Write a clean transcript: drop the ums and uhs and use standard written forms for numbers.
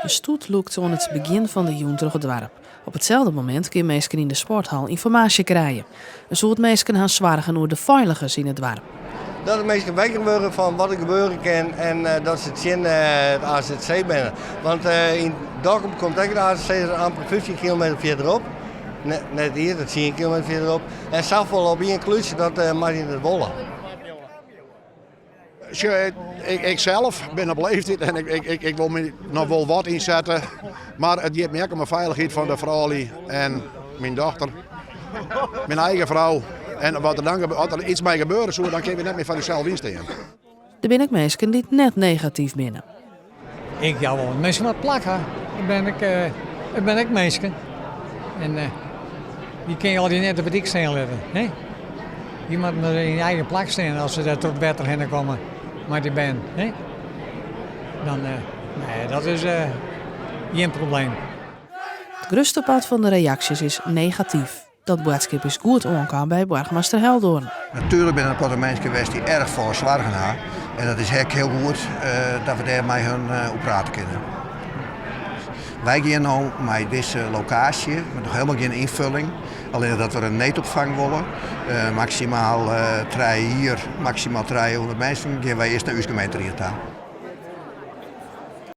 De stoet loopt aan het begin van de joen terug het dorp. Op hetzelfde moment kun je mensen in de sporthal informatie krijgen. Een soort mensen gaan zwargen over de veiligers in het dorp. Dat de mensen weten worden van wat er gebeuren kan en dat ze het zien het AZC binnen. Want in Dokkum komt ook de AZC amper 15 kilometer verderop. Net hier, dat 10 kilometer verderop. En Safval op één klutsje, dat mag in het wollen. Ik zelf ben op leeftijd en ik wil me nog wel wat inzetten. Maar het geeft me ook om de veiligheid van de vrouw en mijn dochter. Mijn eigen vrouw. En wat als er iets mee gebeurt, dan kun je net meer van jezelf insteken. Er zijn ook mensen die net negatief binnen. Ik jou wel mensen wat plakken. Ik ben ook mensen. En die kun je al die net op het dik staan leggen. Hè? Je moet maar in je eigen plak staan als ze daar tot wetter heen komen. Maar die ben, hè? Dan, nee, dat is geen probleem. Het grootste pad van de reacties is negatief. Dat boodschap is goed aangekomen bij burgemeester Heldoorn. Natuurlijk ben er een paar mensen geweest die erg voor zwaar gaan. En dat is heel goed dat we daar met hun op praten kunnen. Wij gaan nu met deze locatie, met nog helemaal geen invulling. Alleen dat we een neetopvang willen. Maximaal 3 hier, maximaal 300 mensen. Dan gaan wij eerst naar uw gemeente hier.